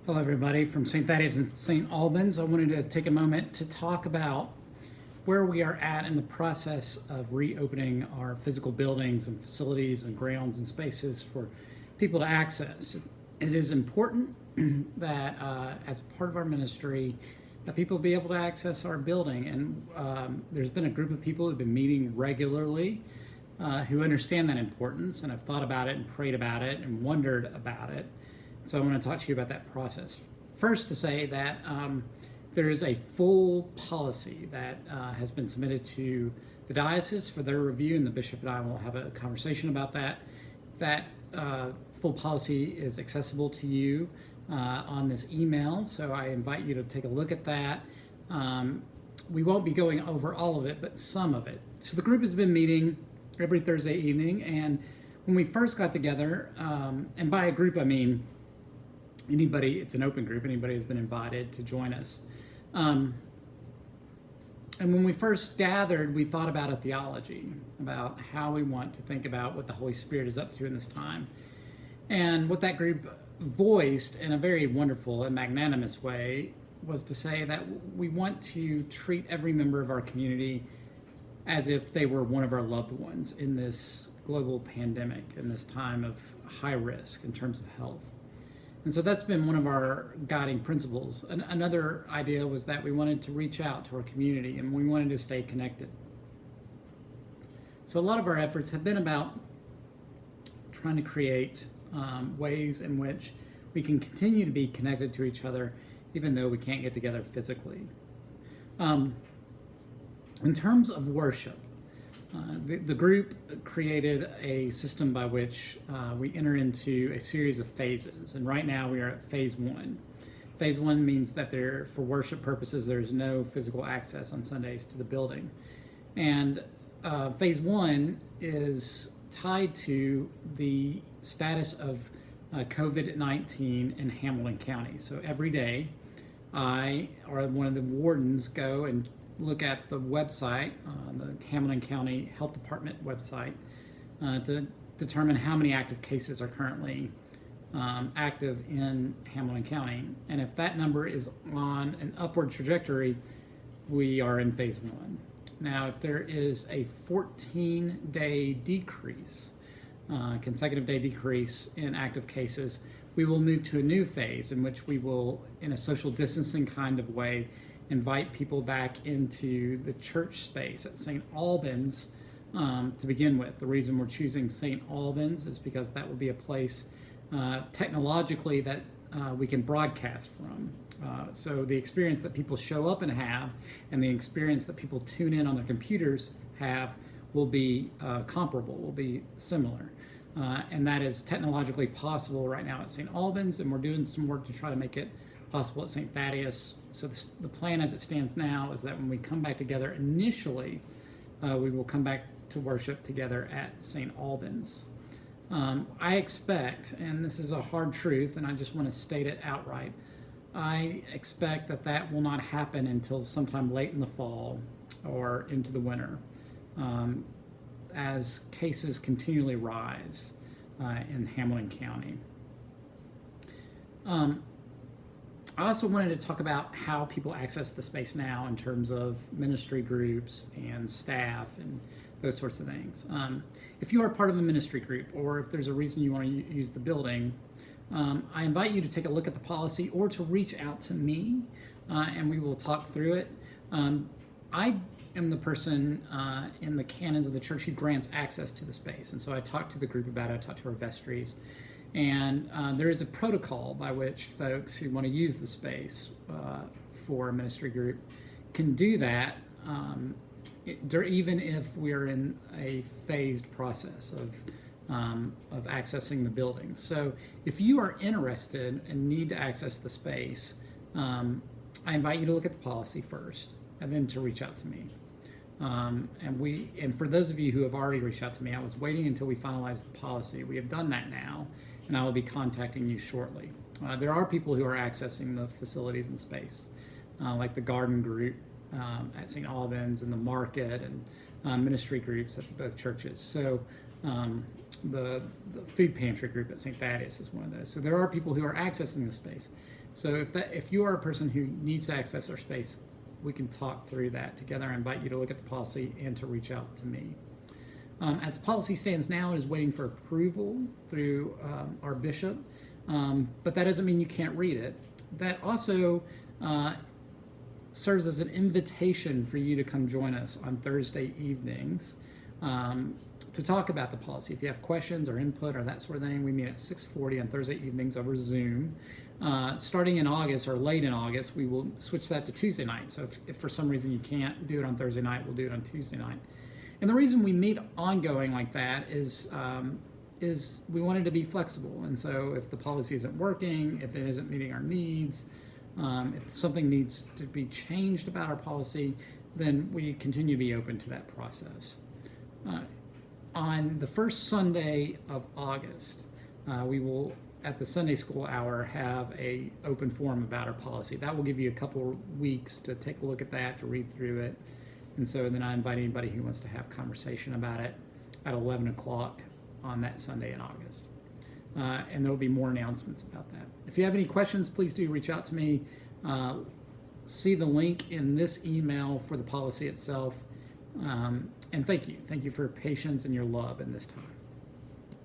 Hello, everybody from St. Thaddeus and St. Albans. I wanted to take a moment to talk about where we are at in the process of reopening our physical buildings and facilities and grounds and spaces for people to access. It is important that as part of our ministry, that people be able to access our building. And there's been a group of people who've been meeting regularly who understand that importance and have thought about it and prayed about it and wondered about it. So I want to talk to you about that process. First, to say that there is a full policy that has been submitted to the diocese for their review, and the bishop and I will have a conversation about that. That full policy is accessible to you on this email, so I invite you to take a look at that. We won't be going over all of it, but some of it. So the group has been meeting every Thursday evening, and when we first got together, and by a group I mean anybody, it's an open group, anybody has been invited to join us. And when we first gathered, we thought about a theology, about how we want to think about what the Holy Spirit is up to in this time. And what that group voiced in a very wonderful and magnanimous way was to say that we want to treat every member of our community as if they were one of our loved ones in this global pandemic, in this time of high risk in terms of health. And so that's been one of our guiding principles. Another idea was that we wanted to reach out to our community and we wanted to stay connected. So a lot of our efforts have been about trying to create ways in which we can continue to be connected to each other even though we can't get together physically. In terms of worship, the group created a system by which we enter into a series of phases, and right now we are at phase one. Phase one means that for worship purposes, there's no physical access on Sundays to the building. And phase one is tied to the status of COVID-19 in Hamilton County. So every day, I or one of the wardens go and look at the website, the Hamilton County Health Department website, to determine how many active cases are currently active in Hamilton County. And if that number is on an upward trajectory, we are in phase one. Now, if there is a 14-day decrease, consecutive day decrease in active cases, we will move to a new phase in which we will, in a social distancing kind of way, invite people back into the church space at St. Albans to begin with. The reason we're choosing St. Albans is because that will be a place technologically that we can broadcast from. So the experience that people show up and have, and the experience that people tune in on their computers have, will be comparable, will be similar. And that is technologically possible right now at St. Albans, and we're doing some work to try to make it possible at St. Thaddeus. So the plan as it stands now is that when we come back together initially, we will come back to worship together at St. Albans. I expect, and this is a hard truth, and I just want to state it outright, I expect that will not happen until sometime late in the fall or into the winter, as cases continually rise in Hamilton County. I also wanted to talk about how people access the space now in terms of ministry groups and staff and those sorts of things. If you are part of a ministry group, or if there's a reason you want to use the building, I invite you to take a look at the policy or to reach out to me, and we will talk through it. I am the person in the canons of the church who grants access to the space, and so I talked to the group about it. I talked to our vestries. And there is a protocol by which folks who want to use the space for a ministry group can do that, even if we're in a phased process of accessing the building. So if you are interested and need to access the space, I invite you to look at the policy first and then to reach out to me. And for those of you who have already reached out to me, I was waiting until we finalized the policy. We have done that now, and I will be contacting you shortly. There are people who are accessing the facilities and space, like the garden group at St. Albans and the market and ministry groups at both churches. So the food pantry group at St. Thaddeus is one of those. So there are people who are accessing the space. So if you are a person who needs to access our space, we can talk through that together. I invite you to look at the policy and to reach out to me. As the policy stands now, it is waiting for approval through our bishop, but that doesn't mean you can't read it. That also serves as an invitation for you to come join us on Thursday evenings to talk about the policy. If you have questions or input or that sort of thing, we meet at 6:40 on Thursday evenings over Zoom. Starting in August or late in August, we will switch that to Tuesday night. So if for some reason you can't do it on Thursday night, we'll do it on Tuesday night. And the reason we meet ongoing like that is we wanted to be flexible. And so if the policy isn't working, if it isn't meeting our needs, if something needs to be changed about our policy, then we continue to be open to that process. On the first Sunday of August, we will, at the Sunday school hour, have a open forum about our policy. That will give you a couple weeks to take a look at that, to read through it. And so then I invite anybody who wants to have conversation about it at 11 o'clock on that Sunday in August. And there will be more announcements about that. If you have any questions, please do reach out to me. See the link in this email for the policy itself. And thank you. Thank you for your patience and your love in this time.